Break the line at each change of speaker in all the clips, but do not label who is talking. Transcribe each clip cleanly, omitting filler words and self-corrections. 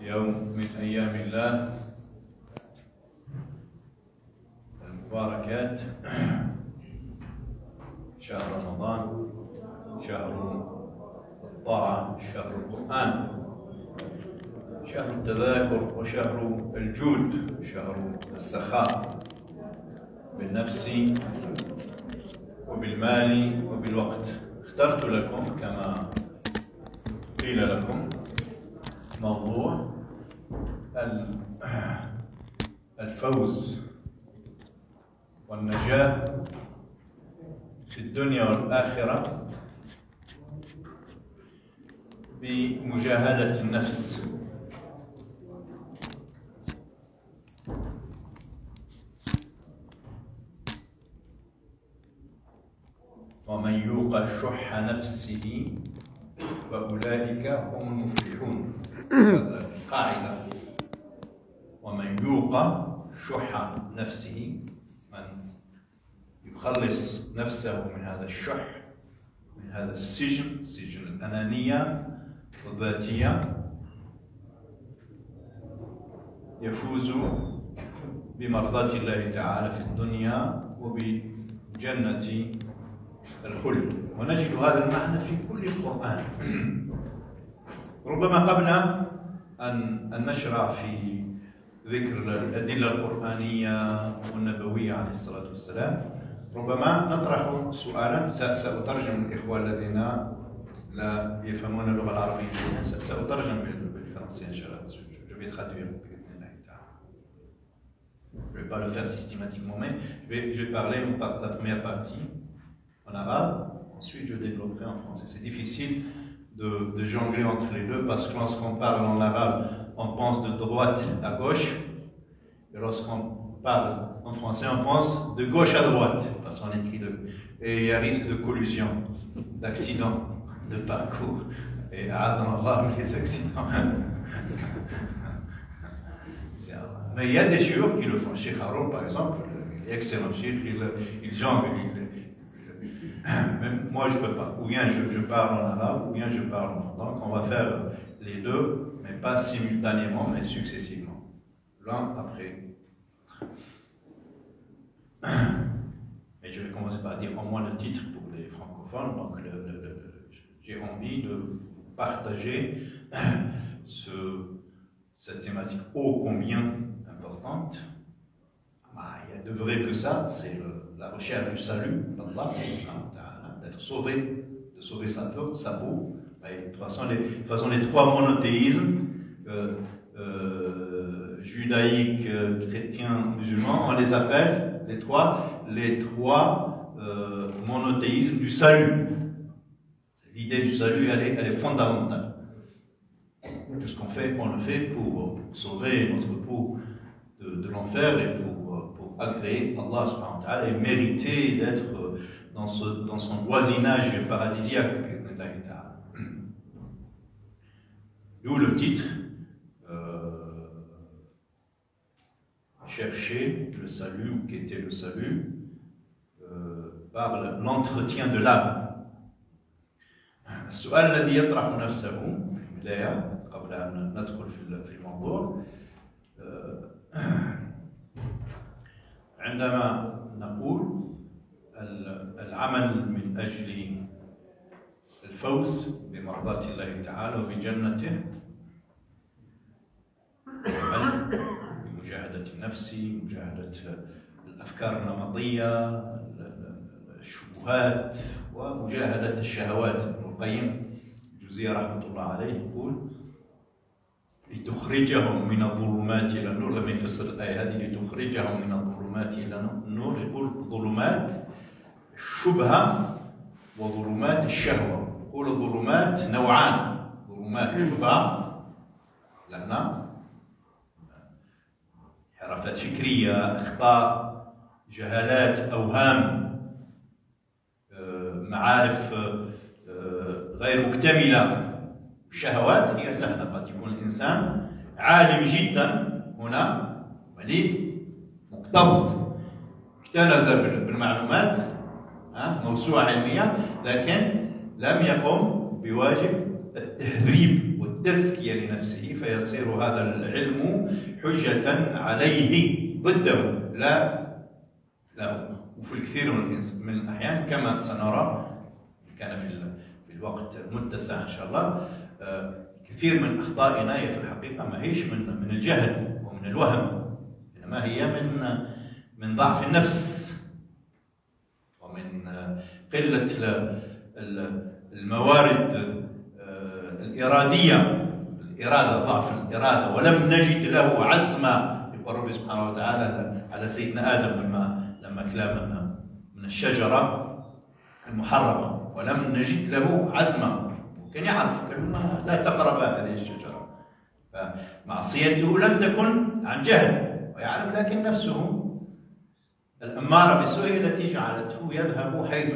يوم من أيام الله المباركات، شهر رمضان، شهر الطاعة، شهر القرآن، شهر التذاكر، وشهر الجود، شهر السخاء بالنفس وبالمال وبالوقت. اخترت لكم كما قيل لكم موضوع الفوز والنجاة في الدنيا والآخرة بمجاهدة النفس. ومن يوق شح نفسه فأولئك هم المفلحون. قاعدة: ومن يوق شح نفسه، من يخلص نفسه من هذا الشح، من هذا السجن، سجن الأنانية والذاتية، يفوز بمرضاة الله تعالى في الدنيا وبجنة الخلد. ونجد هذا المعنى في كل القرآن. ربما قبل أن نشرع في ذكر الأدلة القرآنية والنبوية عليه الصلاة والسلام، ربما نطرح سؤالا. سأترجم الإخوة الذين لا يفهمون اللغة العربية، سأترجم بالفرنسية إن شاء الله. Je vais traduire بإذن الله تعالى. Je ne vais pas le faire systématiquement, mais je vais parler la première partie en arabe, ensuite je développerai en français. C'est difficile de jongler entre les deux, parce que lorsqu'on parle en arabe, on pense de droite à gauche, et lorsqu'on parle en français, on pense de gauche à droite, parce qu'on écrit et il y a risque de collusion, d'accident de parcours, et Allah les accidents. Mais il y a des chouurs qui le font. Cheikh Haroun, par exemple, excellent cheikh, il jongle. Même moi, je ne peux pas. Ou bien je parle en arabe, ou bien je parle en français. Donc, on va faire les deux, mais pas simultanément, mais successivement. L'un après l'autre. Et je vais commencer par dire au moins le titre pour les francophones. Donc, j'ai envie de partager cette thématique ô combien importante. Il y a de vrai que ça, c'est la recherche du salut d'Allah, d'être sauvé, de sauver sa peau. De toute façon, les trois monothéismes, judaïque, chrétien, musulman, on les appelle les trois monothéismes du salut. L'idée du salut, elle est fondamentale. Tout ce qu'on fait, on le fait pour sauver notre peau de l'enfer et pour agréer Allah subhanahu wa ta'ala et mériter d'être dans son voisinage paradisiaque. D'où le titre chercher le salut, ou qu'était le salut, par l'entretien de l'âme. السؤال الذي يطرح نفسه في البداية قبل أن ندخل في الموضوع، عندما نقول العمل من أجل الفوز بمرضاة الله تعالى وبجنته، العمل بمجاهدة النفس، مجاهدة الأفكار النمطية، الشبهات، ومجاهدة الشهوات. ابن القيم الجوزية رحمة الله عليه يقول: لتخرجهم من الظلمات إلى النور. لما يفسر الآية هذه لتخرجهم من الظلمات إلى النور، يقول ظلمات الشبهة وظلمات الشهوة. يقول ظلمات نوعان: ظلمات شبهة، لأن انحرافات فكرية، أخطاء، جهالات، أوهام، معارف غير مكتملة. الشهوات هي اللهنة. قد يكون الإنسان عالم جدا هنا، ولي مكتظ، اكتنز بالمعلومات، موسوعة علمية، لكن لم يقم بواجب التهذيب التزكية لنفسه، فيصير هذا العلم حجة عليه ضده لا له. وفي الكثير من الأحيان كما سنرى، كان في الوقت المتسع إن شاء الله، كثير من أخطائنا هي في الحقيقة ما هيش من الجهل ومن الوهم، إنما هي من ضعف النفس ومن قلة الموارد الإرادية، ضعف الإرادة. ولم نجد له عزما. يقول ربي سبحانه وتعالى على سيدنا آدم لما كلا من الشجرة المحرمة، ولم نجد له عزما. كان يعرف لا تقربا هذه الشجرة، فمعصيته لم تكن عن جهل ويعلم، لكن نفسه الأمارة بالسوء التي جعلته يذهب حيث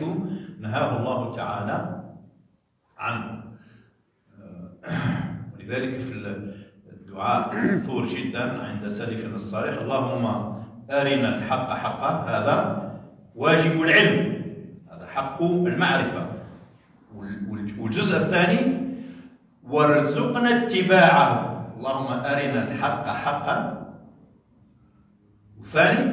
نهاه الله تعالى عنه. ولذلك في الدعاء مأثور جدا عند سلفنا الصالح: اللهم أرنا الحق حقا. هذا واجب العلم، هذا حق المعرفة. والجزء الثاني: وارزقنا اتباعه. اللهم أرنا الحق حقا. والثاني: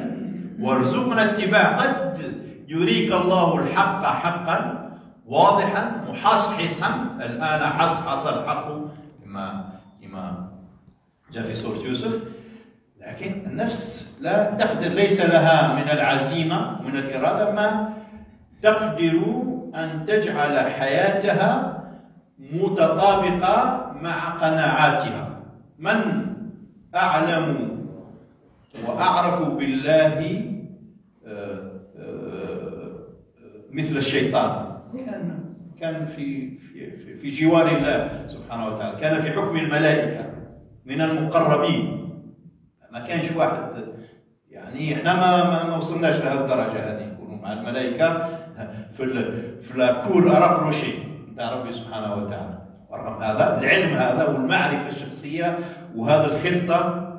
وارزقنا اتباعه. قد يريك الله الحق حقا واضحا محصحصا. الآن حصحص الحق كما جاء في سورة يوسف، لكن النفس لا تقدر، ليس لها من العزيمة ومن الإرادة ما تقدر أن تجعل حياتها متطابقة مع قناعاتها. من أعلم وأعرف بالله مثل الشيطان؟ كان في جوار الله سبحانه وتعالى، كان في حكم الملائكة من المقربين. ما كانش واحد، يعني احنا ما وصلناش لهذه الدرجة هذه، نكونوا مع الملائكة في لاكور أراكروشي نتاع ربي سبحانه وتعالى. ورغم هذا العلم هذا والمعرفة الشخصية وهذا الخلطة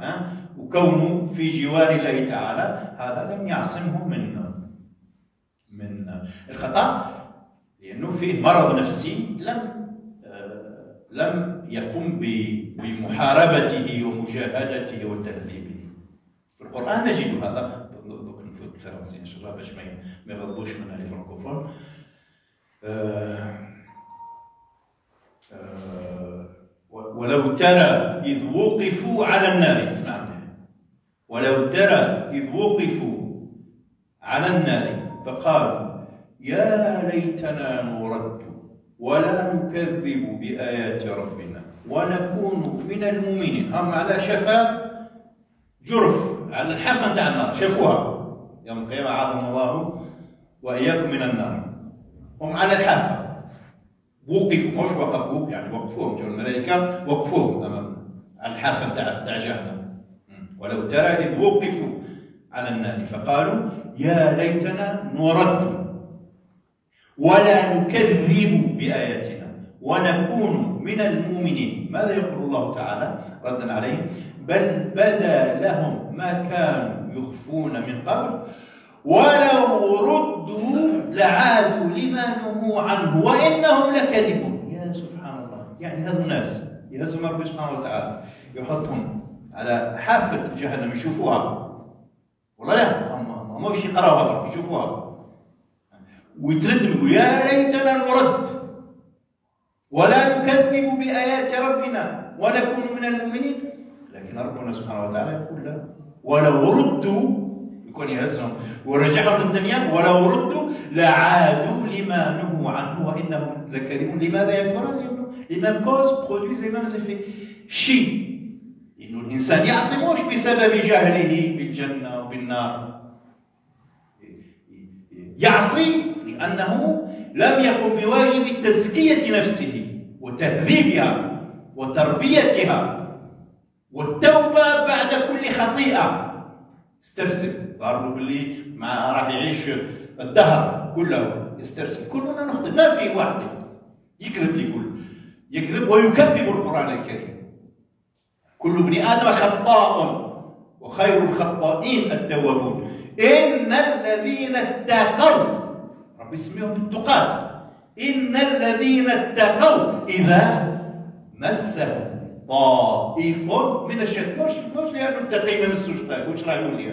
وكونه في جوار الله تعالى، هذا لم يعصمه من الخطأ، لأنه فيه مرض نفسي لم يقم بمحاربته ومجاهدته وتهذيبه. في القرآن نجد هذا. نفوت الفرنسي إن شاء الله باش ما يغضبوش من لي فرانكوفون. ولو ترى إذ وقفوا على النار، اسمع منها، ولو ترى إذ وقفوا على النار فقالوا يا ليتنا نرد ولا نكذب بآيات ربنا ونكون من المؤمنين. هم على شفا جرف، على الحافة نتاع النار، شافوها يوم القيامة، عاذنا الله وإياكم من النار. هم على الحافة، وقفوا، مش وقفوا يعني وقفوهم، جو الملائكة وقفوهم أمام على الحافة نتاع جهنم. ولو ترى إذ وقفوا على النار فقالوا يا ليتنا نرد ولا نكذب بآياتنا ونكون من المؤمنين. ماذا يقول الله تعالى ردا عليه؟ بل بدا لهم ما كانوا يخفون من قبل ولو ردوا لعادوا لما نهوا عنه وإنهم لكاذبون. يا سبحان الله، يعني هذو الناس يهزم ربي سبحانه وتعالى يحطهم على حافة جهنم يشوفوها، والله لا هم مش يقراوها، يشوفوها ويتردم يقول يا ليتنا نرد ولا نكذب بآيات ربنا ونكون من المؤمنين. لكن ربنا سبحانه وتعالى يقول لا، ولو ردوا، يكون يهزهم ورجعهم للدنيا، ولو ردوا لعادوا لما نهوا عنه وإنهم لكاذبون. لماذا يا ترى؟ لأنه les mêmes causes produisent les mêmes effets. شيء إنه الإنسان يعصي مش بسبب جهله بالجنة وبالنار، يعصي لأنه لم يقم بواجب تزكية نفسه وتهذيبها وتربيتها والتوبة بعد كل خطيئة. استرسل، ضربوا باللي ما راح يعيش الدهر كله يسترسل. كلنا نخطئ، ما في واحد يكذب يكذب ويكذب القرآن الكريم. كل ابن آدم خطاء وخير الخطائين التوابون. إن الذين اتقوا، ربي يسميهم بالتقاة، إن الذين اتقوا إذا مسهم طائف من الشيطان. مش لأنه التقي ما مسوش طائف، واش راه يقول لي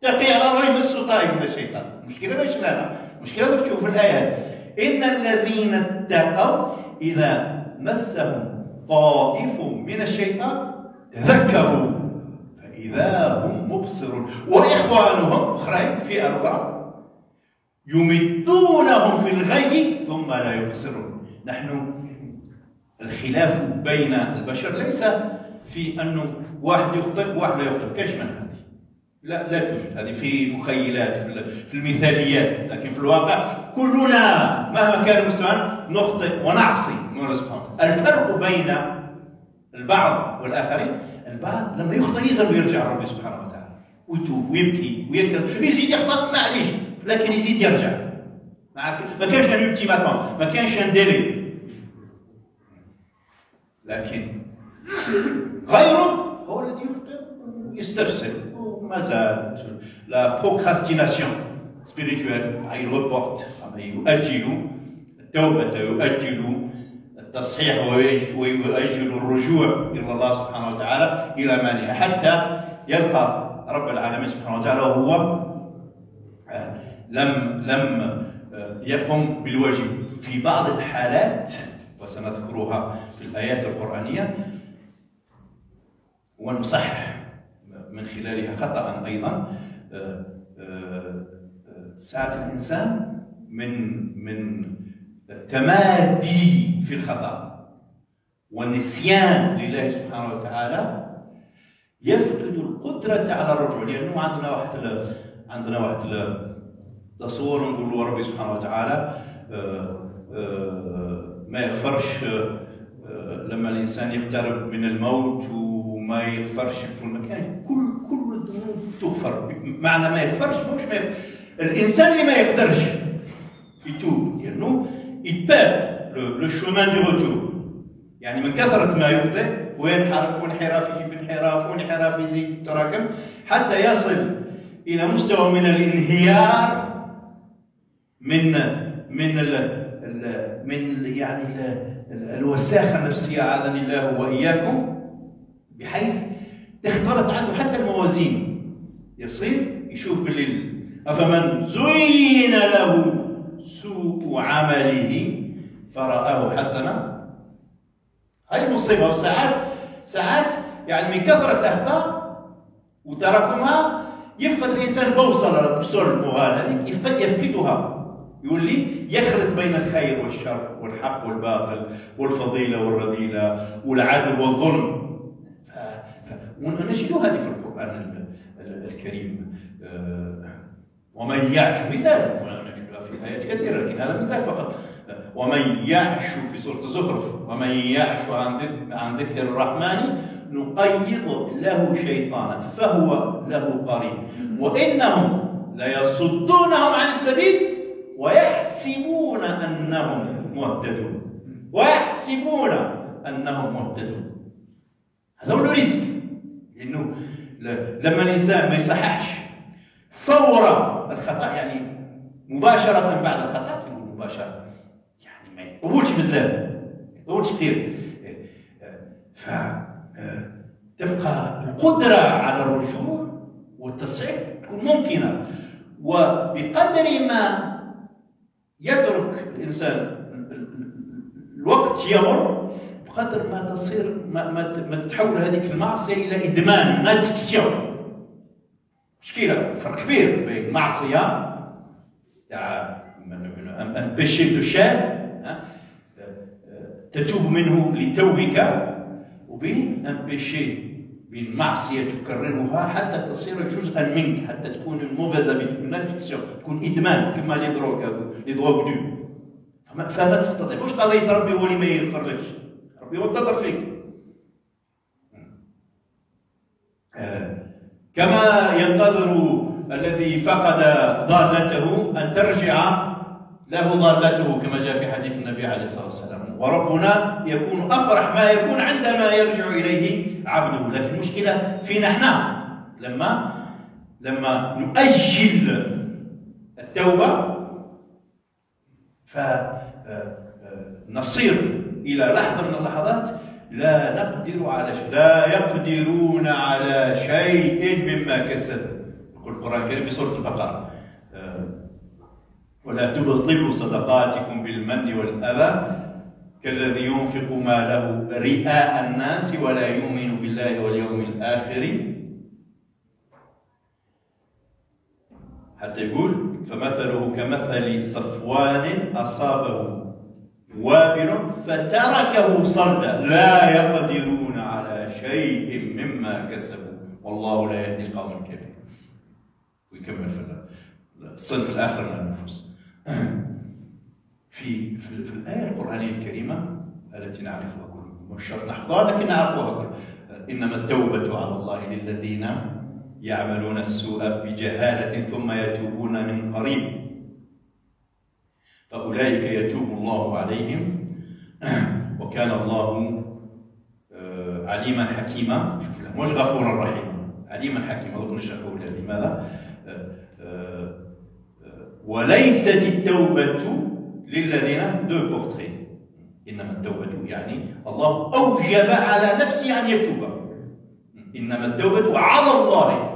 تقي على راه يمسو طائف من الشيطان. المشكلة ماشي لنا، المشكلة تشوف في الآيات إن الذين اتقوا إذا مسهم طائف من الشيطان تذكروا فإذا هم مبصرون وإخوانهم أخرين فئة أخرى يمدونهم في الغي ثم لا يبصرون. نحن الخلاف بين البشر ليس في أنه واحد يخطئ وواحد لا يخطئ، كاش من هذه لا توجد، هذه في المخيلات في المثاليات، لكن في الواقع كلنا مهما كان مستوانا نخطئ ونعصي مولانا سبحانه. الفرق بين البعض والآخرين، البعض لما يخطئ يزال ويرجع ربي سبحانه وتعالى ويتوب ويبكي ويكذب، يزيد يخطئ معليش لكن يزيد يرجع. ما كانش ان التيماتوم، ما كانش ان ديلي. لكن غيره هو الذي يخطئ ويسترسل وما زال لا بروكراستيناسيون سبيريتوال، يريبورت، يؤجل التوبه، يؤجل التصحيح ويؤجل الرجوع الى الله سبحانه وتعالى الى مانع حتى يلقى رب العالمين سبحانه وتعالى وهو لم يقم بالواجب. في بعض الحالات وسنذكرها في الآيات القرآنية ونصحح من خلالها خطأ أيضا، ساعة الإنسان من التمادي في الخطأ والنسيان لله سبحانه وتعالى يفقد القدرة على الرجوع. لأنه عندنا واحد تصور نقولوا ربي سبحانه وتعالى ما يغفرش لما الانسان يقترب من الموت، وما يغفرش في المكان. كل الذنوب تغفر. معنى ما يغفرش مش ما يغفر. الانسان اللي ما يقدرش يتوب لانه يباب لو شومان دو روتور، يعني من كثره ما يخطئ وينحرف وانحراف يجيب انحراف وانحراف يزيد يتراكم حتى يصل الى مستوى من الانهيار من يعني الوساخه النفسيه، اعاذني الله واياكم، بحيث تختلط عنده حتى الموازين. يصير يشوف بالليل افمن زين له سوء عمله فرآه حسنا. هاي مصيبه. وساعات يعني من كثره الاخطاء وتراكمها يفقد الانسان البوصله، البوصله المغالى يفقدها، يقول لي يخلط بين الخير والشر والحق والباطل والفضيله والرذيله والعدل والظلم. ونجد هذه في القران الكريم. ومن يعش مثال، ونجدها في ايات كثيره لكن هذا مثال فقط. ومن يعش في سوره الزخرف، ومن يعش عن ذكر الرحمن نقيض له شيطانا فهو له قرين وانهم ليصدونهم عن السبيل ويحسبون انهم مهتدون. ويحسبون انهم مهتدون. هذا هو الرزق. لانه لما الانسان ما يصححش فور الخطا، يعني مباشره بعد الخطا، يقول مباشره يعني ما يطولش بزاف، ما يطولش كثير، فتبقى القدره على الرجوع والتصحيح تكون ممكنه. وبقدر ما يترك الانسان الوقت يمر، بقدر ما تصير ما تتحول هذيك المعصيه الى ادمان، ادكسيون. مشكله، فرق كبير بين المعصيه تاع ان بيشي دو شاب تتوب منه لتوبك، وبين ان بيشي، بين معصيه تكررها حتى تصير جزءا منك، حتى تكون موفيز ابيتود، ادكسيون، تكون ادمان كما لي دروغ، لي دروغ دو. فما تستطيع، مش قضيه ربي هو اللي ما يغفرلكش، ربي هو انتظر فيك. كما ينتظر الذي فقد ضالته ان ترجع له ضالته، كما جاء في حديث النبي عليه الصلاه والسلام. وربنا يكون افرح ما يكون عندما يرجع اليه عبده. لكن المشكله فينا احنا لما نؤجل التوبه، فنصير الى لحظه من اللحظات لا نقدر على شيء، لا يقدرون على شيء مما كسبوا. يقول القرآن الكريم في سورة البقرة: ولا تبطلوا صدقاتكم بالمن والأذى كالذي ينفق ماله رئاء الناس ولا يؤمن بالله واليوم الآخر، حتى يقول: فمثله كمثل صفوان أصابه وابل فتركه صلدا لا يقدرون على شيء مما كسبوا والله لا يهدي القوم الكافرين. ويكمل في الصنف الآخر من النفوس. في الآية القرآنية الكريمة التي نعرفها كلنا، مش شرط نحفظها لكن نعرفها كلنا: إنما التوبة على الله للذين يعملون السوء بجهالة ثم يتوبون من قريب فأولئك يتوب الله عليهم وكان الله عليما حكيما. شوف، مش غفورا رحيما، عليما حكيما. ضرب نشرحه لماذا؟ وليست التوبة للذين دو بورتري. إنما التوبة يعني الله أوجب على نفسه أن يتوب. إنما التوبة على الله.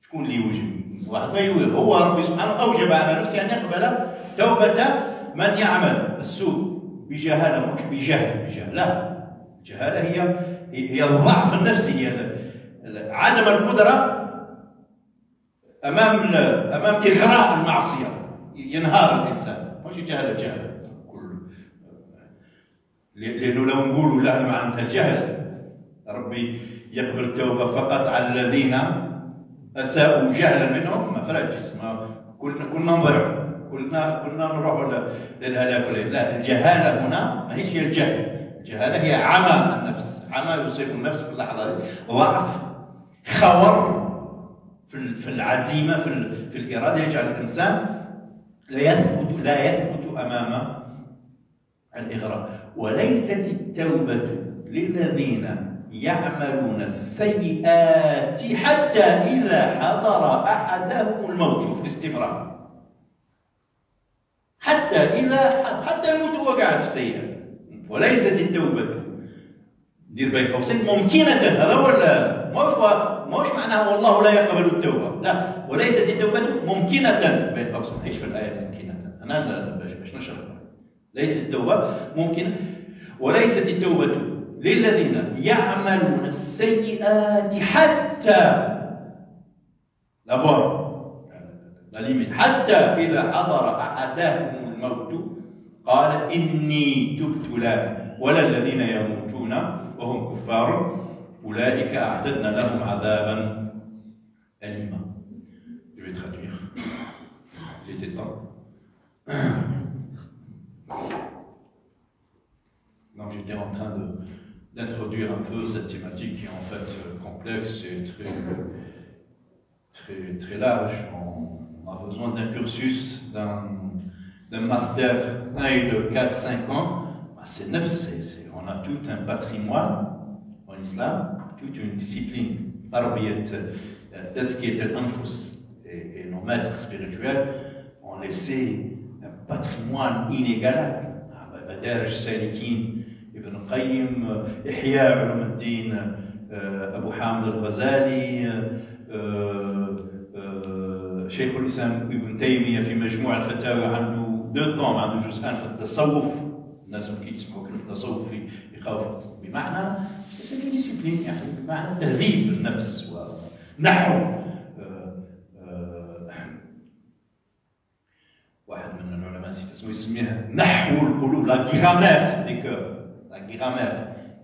شكون اللي يوجب؟ واحد ما يوجب، هو ربي سبحانه أوجب على نفسه أن يقبل توبة من يعمل السوء بجهالة، مش بجهل. لا، الجهالة هي الضعف النفسي، هي عدم القدرة أمام إغراء المعصية. ينهار الإنسان، مش جهل لأنه لو نقولوا لا معناتها الجهل ربي يقبل التوبة فقط على الذين أساءوا جهلا منهم، ما فلاش كنا نضيع، كنا نروح للهلاك. لا، الجهالة هنا ما هيش هي الجهل. الجهالة هي عمى النفس، عمى يصيب النفس في اللحظة دي، ضعف، خور في العزيمة، في الإرادة، يجعل الإنسان لا يثبت أمام الإغراء. وليست التوبة للذين يعملون السيئات حتى إذا حضر أحدهم الموت. شوف الاستمرار، حتى الموت هو قاعد في السيئة. وليست التوبة، دير بين قوسين، ممكنة. هذا ولا مش معناه والله لا يقبل التوبة، لا، وليست التوبة ممكنة بين قوسين. ايش في الآية ممكنة؟ أنا باش نشرح. ليست التوبة ممكنة، وليست التوبة للذين يعملون السيئات حتى حتى إذا حضر أحدهم الموت قال إني تبت الآن، ولا الذين يموتون وهم كفار أولئك أعتدنا لهم عذابا أليما. Je vais traduire. Il était temps. Donc j'étais en train d'introduire un peu cette thématique qui est en fait complexe et très large. On a besoin d'un cursus, d'un master 1 et de 4-5 ans. C'est neuf, on a tout un patrimoine en islam, toute une discipline, tazkiyat al-anfus, et nos maîtres spirituels ont laissé un patrimoine inégalable. Madarij Salikin, Ibn Qayyim, Ihya Ulumuddin, Abu Hamid al-Ghazali, شيخ الإسلام ابن تيمية في مجموع الفتاوى عنده 2 طوم، عنده جزءان في التصوف. الناس اللي يسمعوا كلمة التصوف يخافوا، بمعنى ديسيبلين، يعني بمعنى تهذيب النفس ونحو. واحد من العلماء نسيت اسمه يسميها نحو القلوب، لا grammaire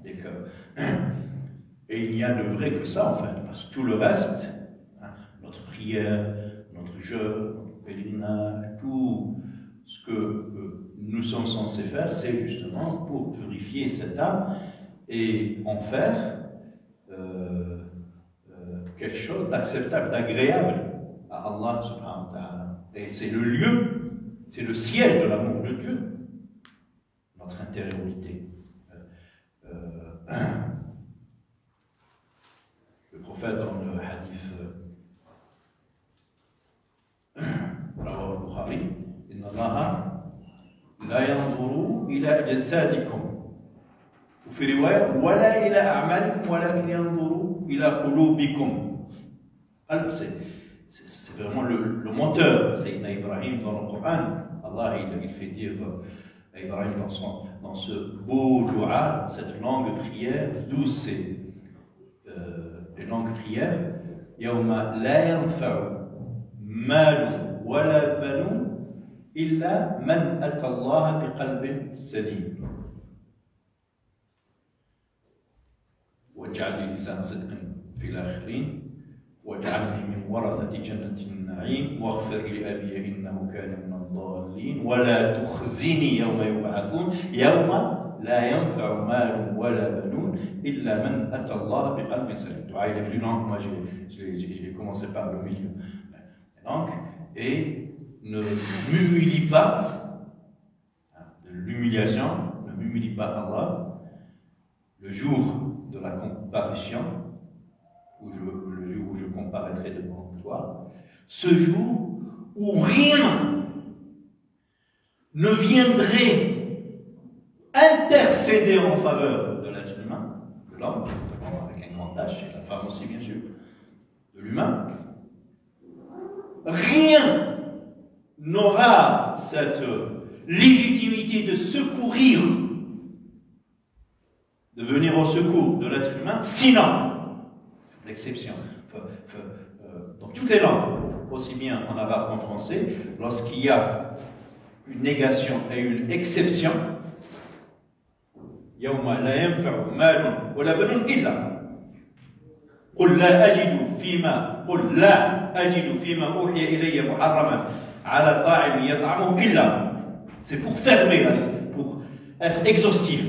des cœurs. Et il n'y a de vrai que ça en fait, parce que tout le reste, notre prière, notre jeûne, notre pèlerinage, tout ce que nous sommes censés faire, c'est justement pour purifier cette âme et en faire quelque chose d'acceptable, d'agréable à Allah subhanahu wa ta'ala. Et c'est le lieu, c'est le siège de l'amour de Dieu, notre intériorité. Le prophète dans le hadith رواه البخاري إن الله لا ينظر إلى أجسادكم. وفي رواية ولا إلى أعمالكم ولكن ينظروا إلى قلوبكم. C'est vraiment le moteur. Sayyidina Ibrahim dans le Coran, Allah il fait dire à Ibrahim dans ce beau dua, dans cette longue prière, douce et longue prière, يوم لا ينفع مال ولا بنون إلا من أتى الله بقلب سليم واجعل لي لسان صدق في الآخرين واجعلني من ورثة جنة النعيم واغفر لأبي إنه كان من الضالين ولا تخزني يوم يبعثون يوم لا ينفع مال ولا بنون إلا من أتى الله بقلب سليم. Il est plus long, moi j'ai commencé par le milieu. Donc, et ne m'humilie pas, de l'humiliation, ne m'humilie pas Allah, le jour de la comparution, le jour où je comparaîtrai devant toi, ce jour où rien ne viendrait intercéder en faveur de l'être humain, de l'homme, avec un grand H, et la femme aussi bien sûr, de l'humain. Rien n'aura cette légitimité de secourir, de venir au secours de l'être humain, sinon, l'exception, dans toutes les langues, aussi bien en arabe qu'en français, lorsqu'il y a une négation et une exception, يوم لا ينفع مال ولا بنون إلا قل لا أجد فيما أوحي إلي محرما على طاعم يطعمه إلا. C'est pour fermer, pour être exhaustif.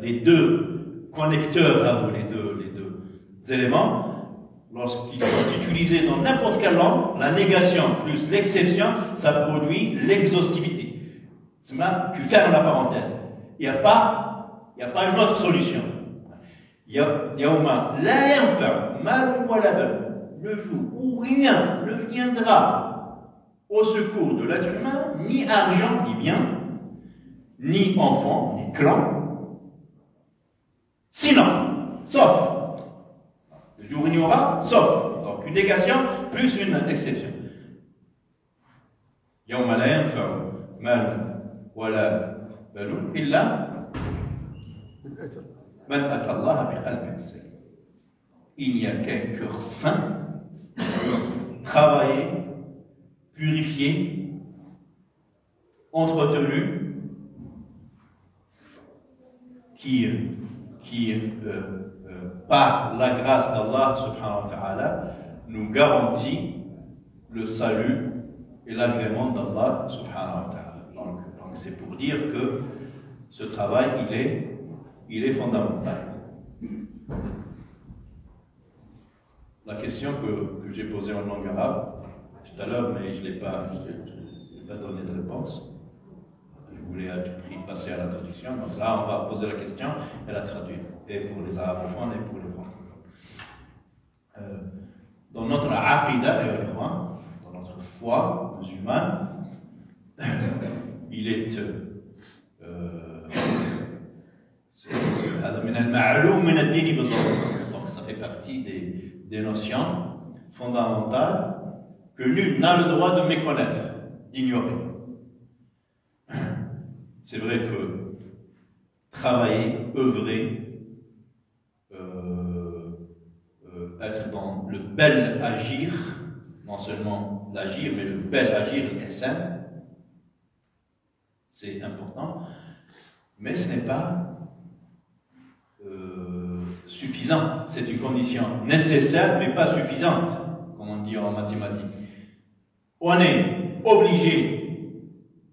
Les deux connecteurs, les deux éléments, lorsqu'ils sont utilisés dans n'importe quelle langue, la négation plus l'exception, ça produit l'exhaustivité. Tu fermes la parenthèse. Il n'y a pas une autre solution. Yauma la yanfa mal wala ban. Le jour où rien ne viendra au secours de l'être humain, ni argent, ni bien, ni enfant, ni clan, sinon, sauf. Le jour où il y aura, sauf. Donc une négation plus une exception. Yauma la yanfa mal ولا بنون إلا من أتى الله بقلب سليم. Il n'y a qu'un cœur saint, travaillé, purifié, entretenu, qui par la grâce d'Allah subhanahu wa ta'ala nous garantit le salut et l'agrément d'Allah subhanahu wa ta'ala. C'est pour dire que ce travail, il est fondamental. La question que j'ai posée en langue arabe tout à l'heure, mais je n'ai pas donné de réponse. Je voulais à tout prix passer à la traduction. Donc là, on va poser la question et la traduire, et pour les arabophones et pour les francophones. Dans notre aqidah, dans notre foi musulmane, il est donc ça fait partie des notions fondamentales que nul n'a le droit de méconnaître, d'ignorer. C'est vrai que travailler, œuvrer, être dans le bel agir, non seulement l'agir, mais le bel agir est c'est important, mais ce n'est pas suffisant. C'est une condition nécessaire, mais pas suffisante, comme on dit en mathématiques. On est obligé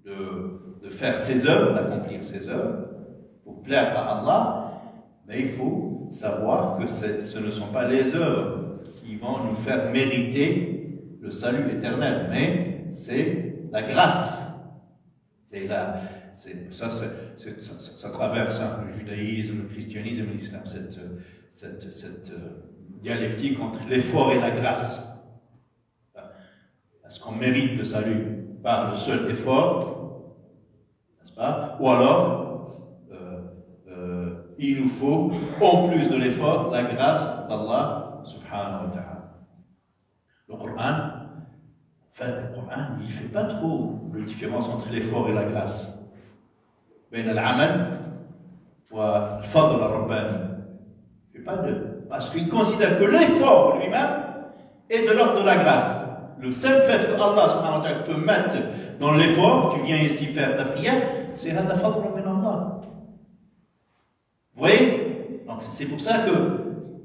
de faire ses œuvres, d'accomplir ses œuvres, pour plaire à Allah, mais il faut savoir que ce ne sont pas les œuvres qui vont nous faire mériter le salut éternel, mais c'est la grâce. Ça traverse le judaïsme, le christianisme et l'islam, cette dialectique entre l'effort et la grâce. Est-ce qu'on mérite le salut par le seul effort, n'est-ce pas? Ou alors, il nous faut, en plus de l'effort, la grâce d'Allah subhanahu wa ta'ala. Le Coran, en fait, le Coran, il ne fait pas trop de différence entre l'effort et la grâce. بين العمل والفضل الرباني. Il fait pas de... Parce qu'il considère que l'effort lui-même est de l'ordre de la grâce. Le seul fait que Allah subhanahu wa ta'ala te mette dans l'effort, tu viens ici faire ta prière, c'est hada fadlun min Allah. Vous voyez? Donc c'est pour ça que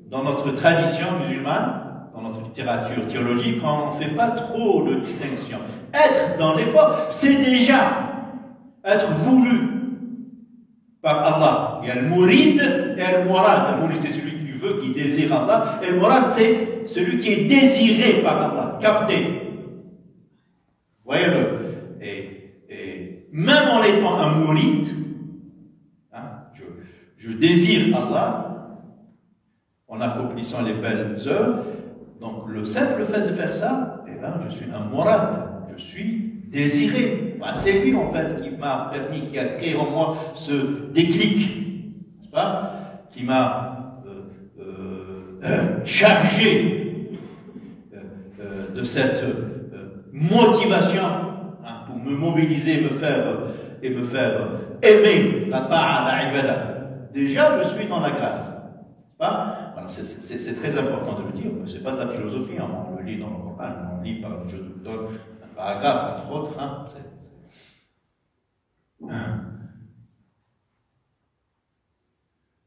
dans notre tradition musulmane, dans notre littérature théologique, on ne fait pas trop de distinction. Être dans l'effort, c'est déjà être voulu par Allah. Il y a le mourid et le mourad. Le mourid, c'est celui qui veut, qui désire Allah. Et le mourad, c'est celui qui est désiré par Allah, capté. Voyez-le. Et même en étant un mourid, hein, je désire Allah, en accomplissant les belles œuvres. Donc le simple fait de faire ça, eh ben, je suis un mourad, je suis désiré. Ben, c'est lui en fait qui m'a permis, qui a créé en moi ce déclic, n'est-ce pas, qui m'a chargé de cette motivation, hein, pour me mobiliser, me faire aimer la ta'a, la ibada. Déjà, je suis dans la grâce. C'est très important de le dire, mais ce n'est pas de la philosophie, hein. On le lit dans le Coran, on lit par le jeu de un paragraphe, entre autres. Hein.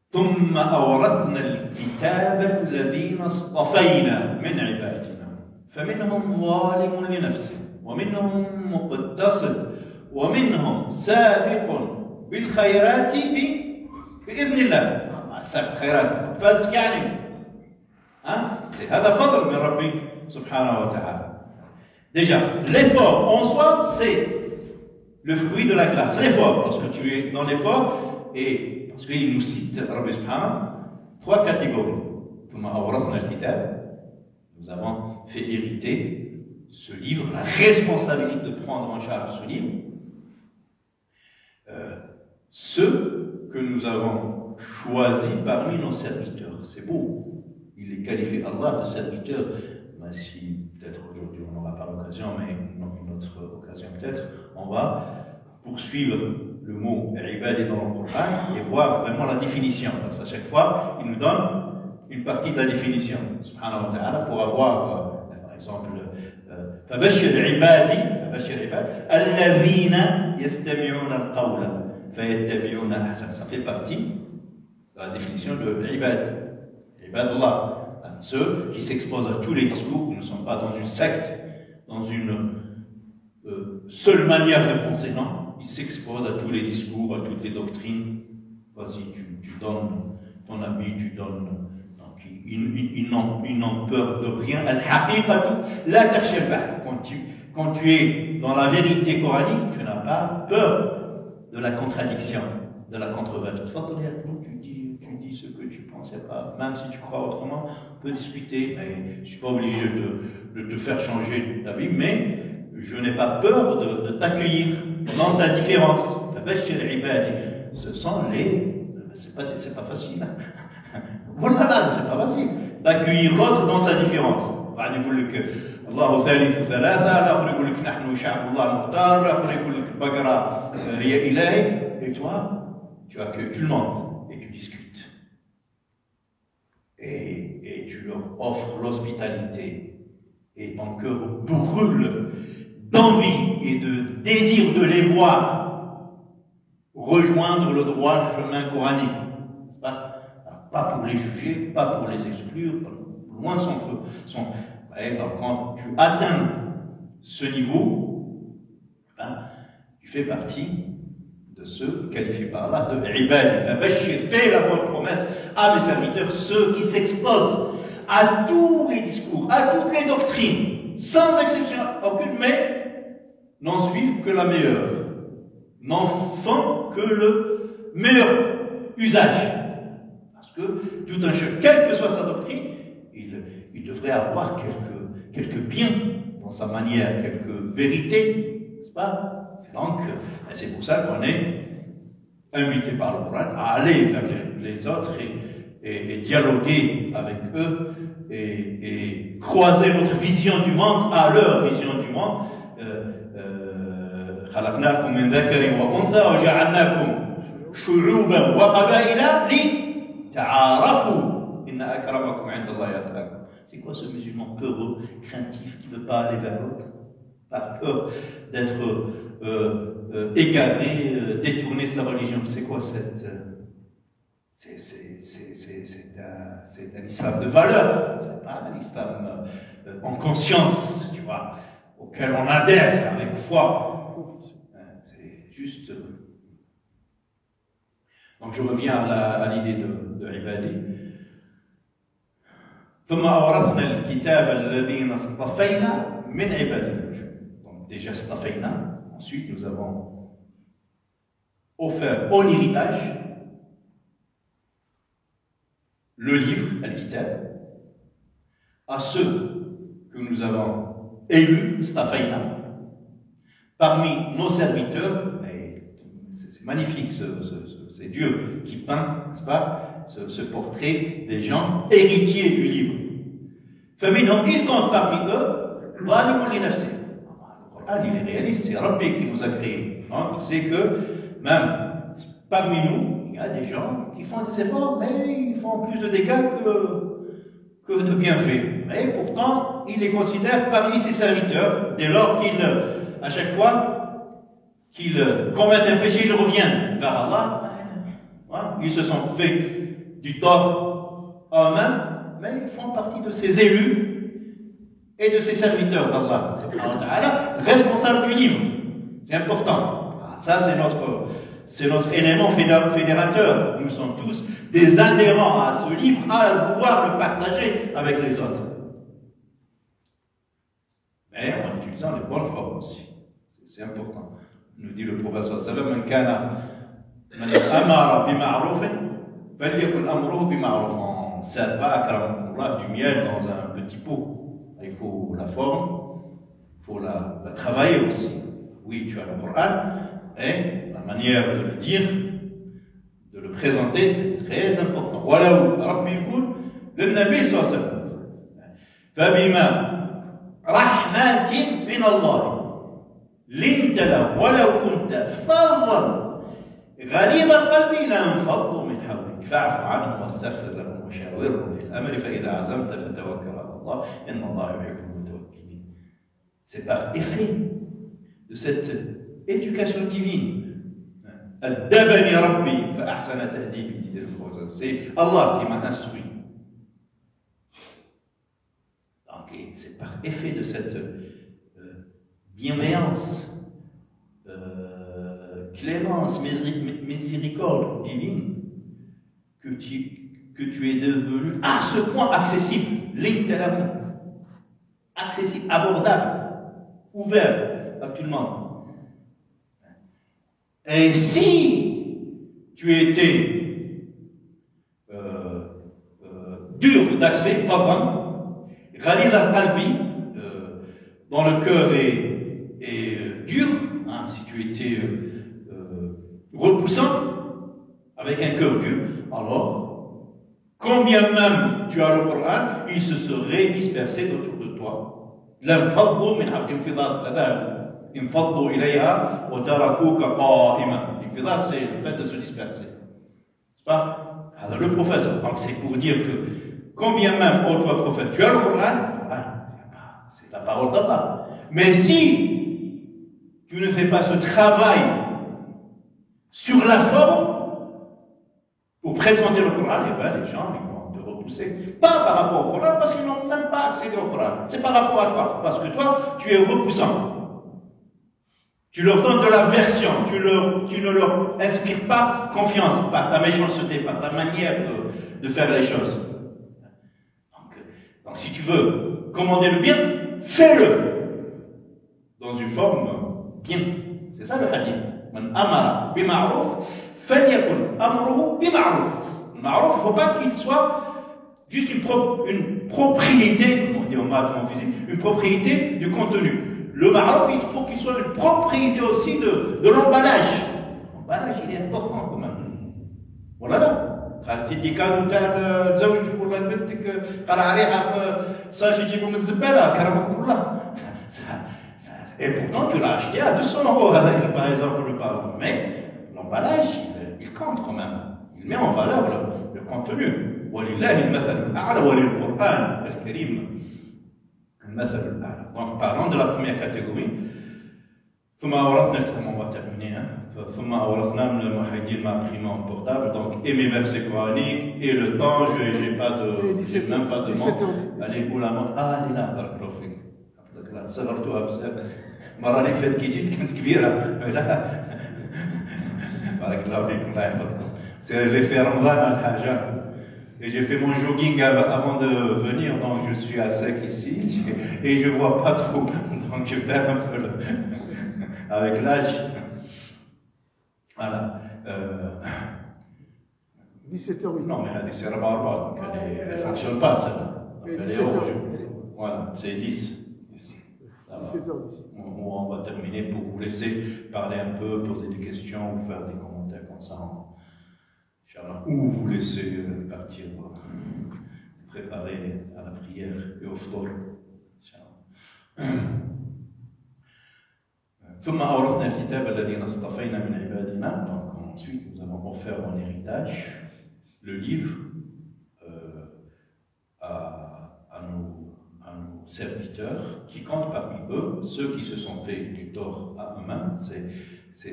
ثم أورثنا الكتاب الذين اصطفينا من عبادنا فمنهم ظالم لنفسه ومنهم مقتصد ومنهم سابق بالخيرات بإذن الله. سابق الخيرات فلت يعني هذا فضل من ربي سبحانه وتعالى. Déjà, l'effort en soi, c'est le fruit de la grâce. L'effort, lorsque tu es dans l'effort, et parce qu'il nous cite, Rabbi Subhanahu, 3 catégories. Nous avons fait hériter ce livre, la responsabilité de prendre en charge ce livre. Ceux que nous avons choisis parmi nos serviteurs. C'est beau. Il est qualifié Allah de serviteur. Ben, si peut-être aujourd'hui on n'aura pas l'occasion, mais une autre occasion peut-être, on va poursuivre le mot ibad dans le Coran et voir vraiment la définition. Parce qu'à chaque fois, il nous donne une partie de la définition, subhanahu wa ta'ala, pour avoir, par exemple, فبشر عبادي الذين يستمعون القول فيتبعون أحسن. Ça fait partie de la définition de l'ibad. Ibadullah. Ceux qui s'exposent à tous les discours, qui ne sont pas dans une secte, dans une seule manière de penser, non. Ils s'exposent à tous les discours, à toutes les doctrines. Vas-y, tu donnes ton avis, tu donnes. Donc, ils n'ont peur de rien. Quand tu es dans la vérité coranique, tu n'as pas peur de la contradiction, de la controverse. Tu dis ce que tu pensais pas. Même si tu crois autrement, on peut discuter. Mais je ne suis pas obligé de te faire changer d'avis, mais je n'ai pas peur de t'accueillir dans ta différence. Ce sont les... C'est pas facile. Voilà, c'est pas facile. D'accueillir l'autre dans sa différence. الله ثالث ثلاثة، الآخر يقول لك نحن شعب الله المختار، الآخر يقول لك البقرة هي إلهي. Et toi, tu accueilles tout le monde et tu discutes. Et tu leur offres l'hospitalité. Et ton cœur brûle d'envie et de désir de les voir rejoindre le droit chemin coranique. Pas pour les juger, pas pour les exclure, loin s'en faut. Donc quand tu atteins ce niveau, tu fais partie de ceux qualifiés par Allah de ibad. Fais la bonne promesse à mes serviteurs, ceux qui s'exposent à tous les discours, à toutes les doctrines, sans exception aucune, mais n'en suivent que la meilleure, n'en font que le meilleur usage. Parce que tout un chef, quelle que soit sa doctrine, il devrait avoir quelques biens dans sa manière, quelques vérités, n'est-ce pas? Donc, c'est pour ça qu'on est invité par le Coran à aller vers les autres et dialoguer avec eux et croiser notre vision du monde à leur vision du monde. خلقناكم من ذكر وأنثى وجعلناكم شعوبا وقبائل لتعارفوا إن أكرمكم عند الله أتقاكم. C'est quoi ce musulman peureux, craintif, qui ne veut pas aller vers l'autre, par peur d'être égaré, détourné de sa religion? C'est quoi cette... C'est un islam de valeur, c'est pas un islam en conscience, tu vois, auquel on adhère avec foi. C'est juste... Donc je reviens à l'idée de Ibadi. ثم أورثنا الكتاب الذين اصطفينا من عبادنا. Donc déjà اصطفينا, ensuite nous avons offert en héritage le livre, Al-Kitab, à ceux que nous avons élus, اصطفينا, parmi nos serviteurs. C'est magnifique, c'est Dieu qui peint, n'est-ce pas, ce portrait des gens héritiers du livre. فمنهم, il compte parmi eux, ظالم لنفسه. Le Coran, il est réaliste, c'est Rabbi qui nous a créés. Donc, il sait que même parmi nous, il y a des gens qui font des efforts, mais ils font plus de dégâts que de bienfaits. Mais pourtant, il les considère parmi ses serviteurs, dès lors qu'ils, à chaque fois qu'ils commettent un péché, ils reviennent vers Allah. Ils se sont fait du tort à eux-mêmes, mais ils font partie de ses élus et de ses serviteurs d'Allah, responsables du livre. C'est important. Ça, c'est notre élément fédérateur. Nous sommes tous des adhérents à ce livre, à vouloir le partager avec les autres. Mais en utilisant les bonnes formes aussi. C'est important. Nous dit le prophète sallallahu alayhi wa sallam, man amara bima'ruf falyakun amruhu bima'ruf. On ne sert pas akramakumullah du miel dans un petit pot. Il faut la forme, il faut la travailler aussi. Oui, tu as le Coran, et la manière de le dire, de le présenter, c'est très important. Walau Rabbi yaqul lin-nabi sallallahu alayhi wa sallam fabima rahmatin min Allah لنت له ولو كنت فظا غليظ القلب لانفضوا من حولك فاعف عنهم واستغفر لهم وشاورهم في الامر فاذا عزمت فتوكل على الله ان الله يحب المتوكلين. C'est par effet de cette éducation divine. Adabani Rabbi fa ahsana ta'dibi, disait le prophète. C'est Allah qui m'a instruit. Donc c'est par effet de cette bienveillance, clémence, miséricorde divine, que tu es devenu à ce point accessible, littéralement, accessible, abordable, ouvert à tout le monde. Et si tu étais dur d'accès, fabant, ghalid al-qalbi, dont le cœur est dur, hein, si tu étais repoussant, avec un cœur dur, alors, combien même tu as le Coran, il se serait dispersé autour de toi. L'infaddu min infidad ladal, infaddu ilayha wa tarakuka qa'ima. Infidad, c'est le fait de se disperser. C'est pas? Alors, le professeur, donc c'est pour dire que, combien même, ô toi prophète, tu as le Coran, c'est la parole d'Allah. Mais si tu ne fais pas ce travail sur la forme pour présenter le Coran, eh bien les gens ils vont te repousser. Pas par rapport au Coran, parce qu'ils n'ont même pas accédé au Coran. C'est par rapport à toi. Parce que toi, tu es repoussant. Tu leur donnes de l'aversion. Tu ne leur inspires pas confiance par ta méchanceté, par ta manière de faire les choses. Donc si tu veux commander le bien, fais-le dans une forme bien. C'est ça le hadith. Man amara bima'ruf falyakun amruhu bima'ruf. Le ma'ruf, il ne faut pas qu'il soit juste une propriété, comme on dit en maths, en physique, une propriété du contenu. Le ma'ruf, il faut qu'il soit une propriété aussi de l'emballage. L'emballage, il est important quand même. Voilà, تدي كادو تاع زوجتك ولا بنتك قرع ريحه في ساشي يجيبوا من الزباله كرمكم الله. Et pourtant, tu l'as acheté à 200 € avec, par exemple, le ballon. Mais l'emballage, il compte quand même. Il met en valeur le contenu. وَلِلَّهِ الْمَثَلُ الْأَعْلَى وَلِلْقُرْآنِ الْكَرِيمِ الْمَثَلُ الْأَعْلَى. Donc, parlons de la première catégorie. ثم أورثنا, on va terminer, hein. ثم أورثنا من الموحدين ما pris mon portable, donc et mes versets coraniques et le temps, j'ai pas de, j'ai même pas de montre. Allez où la montre? Ah, elle est là, بارك الله فيك. صغرتوها بزاف. المرة اللي فاتت كي جيت كانت كبيرة. بارك الله فيك الله يحفظكم. C'est l'effet Ramadan الحاجة. Et j'ai fait mon jogging avant de venir, donc je suis à sec ici et je vois pas trop, donc je perds un peu avec l'âge. Voilà.
17h08.
Non, mais c'est Rabat, donc elle ne fonctionne pas, celle-là.
17h.
Voilà, c'est 10.
17h10.
On va terminer pour vous laisser parler un peu, poser des questions ou faire des commentaires comme ça. Ou vous laisser partir, préparer à la prière et au ftor. ثم أورثنا الكتاب الذين اصطفينا من عبادنا. Donc ensuite nous avons offert en héritage le livre à nos serviteurs qui comptent parmi eux ceux qui se sont fait du tort à eux-mêmes. Si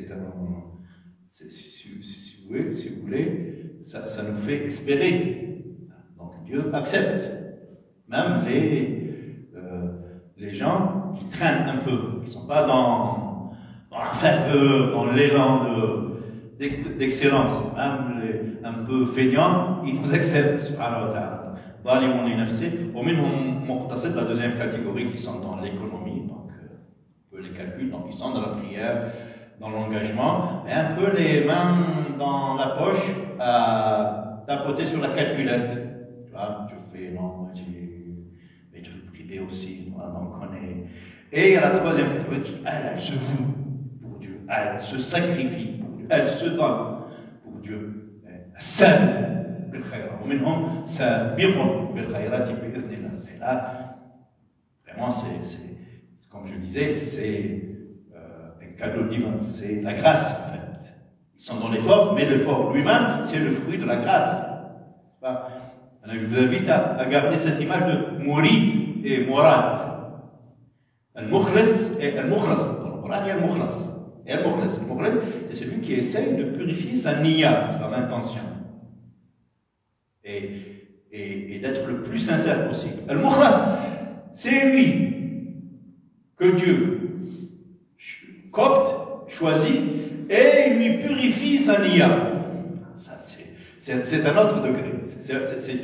vous voulez, ça nous fait espérer. Donc Dieu accepte. Même les gens qui traînent un peu, qui ne sont pas dans la ferveur, dans l'élan d'excellence, même un peu feignants, ils nous acceptent, subhanahu wa ta'ala. La deuxième catégorie qui sont dans l'économie, donc un peu les calculs, donc ils sont dans la prière, dans l'engagement, et un peu les mains dans la poche à tapoter sur la calculette. Tu vois, je fais, non, j'ai mes trucs privés aussi, voilà, donc on est. Et il y a la troisième catégorie qui, elle se voue pour Dieu, elle se sacrifie pour Dieu, elle se donne pour Dieu. Seule. ومنهم سابق بالخيرات بإذن الله. Et là, vraiment, comme je disais, c'est un cadeau divin, c'est la grâce en fait. Ils sont dans l'effort, mais l'effort lui-même, c'est le fruit de la grâce. C'est pas... Alors, je vous invite à garder cette image de mourid et mourad. Al-mukhlis et al-mukhlas. Dans le Coran, il y a al-mukhlas. Et al-mukhlis. Al-mukhlis, c'est celui qui essaye de purifier sa niya, son intention. Et d'être le plus sincère possible. Al-Mukhlas, c'est lui que Dieu copte, choisit, et lui purifie sa niya. C'est un autre degré. C'est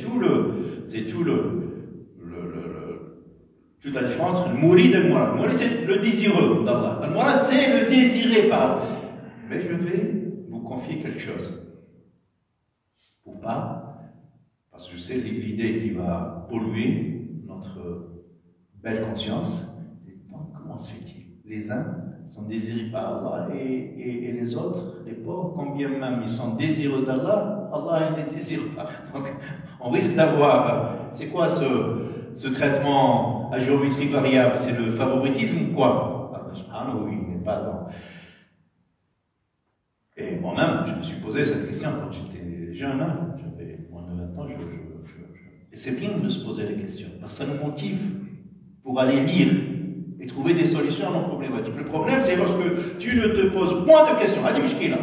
toute la différence entre le mourid et le mourad. Le mourid, c'est le désireux d'Allah. Le mourad, c'est le désiré par Allah. Mais je vais vous confier quelque chose. Ou pas. Parce que je sais l'idée qui va polluer notre belle conscience, c'est comment se fait-il? Les uns sont désirés par Allah et les autres, les pauvres, combien même ils sont désireux d'Allah, Allah ne les désire pas. Donc on risque d'avoir, c'est quoi ce traitement à géométrie variable? C'est le favoritisme ou quoi? Oui, il n'est pas dans. Et moi-même, je me suis posé cette question quand j'étais jeune, hein. J'avais moins de 20 ans, et c'est bien de se poser des questions, parce que ça nous motive pour aller lire et trouver des solutions à nos problématiques. Le problème, c'est lorsque tu ne te poses point de questions. Hadi mshkila.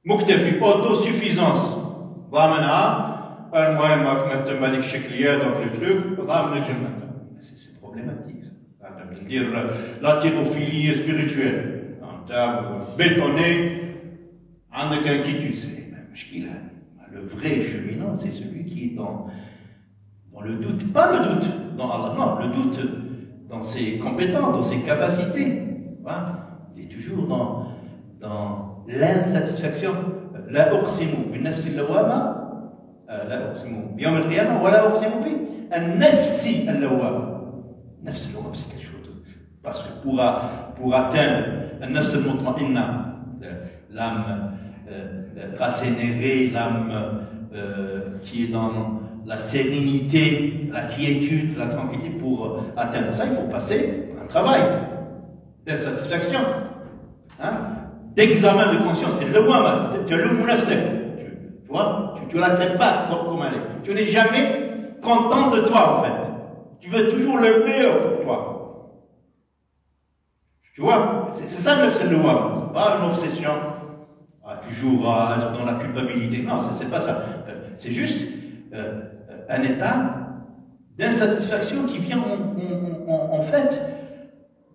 Muktafi, autosuffisance. Dhamana, al-muhim, akmet malik shekliya, donc le truc, dhamana jannata. C'est problématique. Dire l'haltérophilie spirituelle. En termes bétonné, en inquiétude, c'est même mshkila. Le vrai cheminant, c'est celui qui est dans le doute. Pas le doute dans Allah, non, le doute dans ses compétences, dans ses capacités. Voilà. Il est toujours dans l'insatisfaction. La uqsimu bi nafsi al-lawama, la uqsimu bi yawm al-qiyamah, wa la uqsimu bi an-nafsi al-lawama. Nafsi al-lawama, c'est quelque chose. Parce que pour atteindre un nafs al-mutma'inna, l'âme rassénérer l'âme qui est dans la sérénité, la quiétude, la tranquillité. Pour atteindre ça, il faut passer par un travail d'insatisfaction, hein, d'examen de conscience. C'est le moi, tu as le mounafsek. Tu vois, tu ne l'acceptes pas comme elle est. Tu n'es jamais content de toi, en fait. Tu veux toujours le meilleur pour toi. Tu vois, c'est ça le moi. C'est pas une obsession. Toujours à être dans la culpabilité. Non, c'est pas ça. C'est juste un état d'insatisfaction qui vient en fait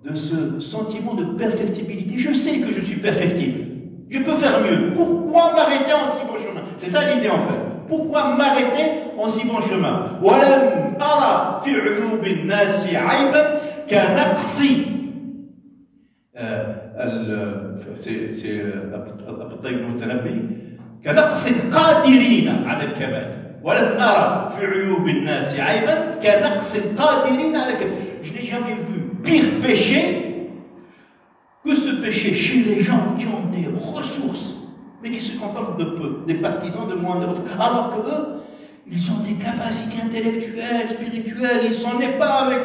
de ce sentiment de perfectibilité. Je sais que je suis perfectible. Je peux faire mieux. Pourquoi m'arrêter en si bon chemin? C'est ça l'idée en fait. Pourquoi m'arrêter en si bon chemin? وَلَمْ أَرَى فِي عُيُوبِ النَّاسِ عَيْبًا كَنَقْصِ. C'est Abu Tayyib al-Mutanabbi. كنقص القادرين على الكمال. ولم أرى في عيوب الناس عيبا كنقص القادرين على الكمال. Je n'ai jamais vu pire péché que ce péché chez les gens qui ont des ressources, mais qui se contentent de peu, des partisans de moins de ressources. Alors que eux, ils ont des capacités intellectuelles, spirituelles, ils sont nés pas avec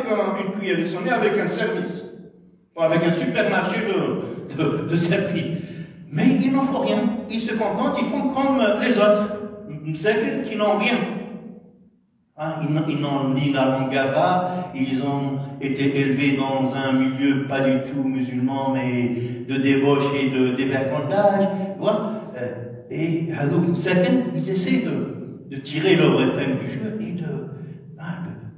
une cuillère, ils sont nés avec un service. Avec un supermarché de services. Mais ils n'en font rien. Ils se contentent, ils font comme les autres. Ceux qui n'ont rien. Hein, ils n'ont ni la langue arabe, ils ont été élevés dans un milieu pas du tout musulman, mais de débauche et de dévergondage. Et ils essaient de tirer leur épingle du jeu et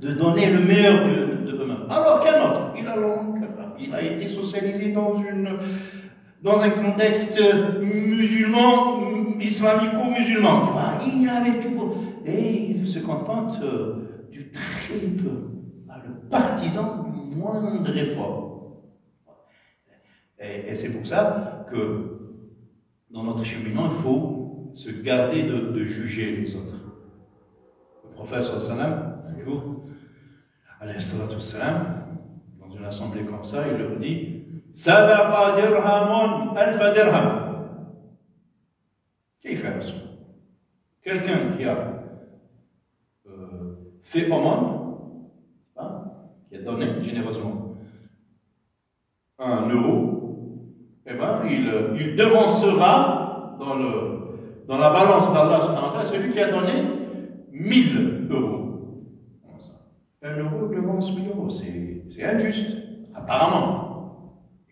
de donner le meilleur de eux-mêmes. Alors qu'un autre, il a la langue arabe, il a été socialisé dans un contexte musulman, islamico-musulman. Il a vécu et il se contente du très peu, le partisan du moindre effort. Et c'est pour ça que dans notre cheminement, il faut se garder de juger les autres. Le prophète sallam, un jour, alayhi salatu wassalam, dans une assemblée comme ça, il leur dit Sabaqa dirhamun alfa dirham. Qui fait ça? Quelqu'un qui a fait aumône, qui a donné généreusement 1 euro, eh ben, il devancera dans la balance d'Allah celui qui a donné 1000 euros. 1 euro devance 1000 euros, c'est injuste, apparemment.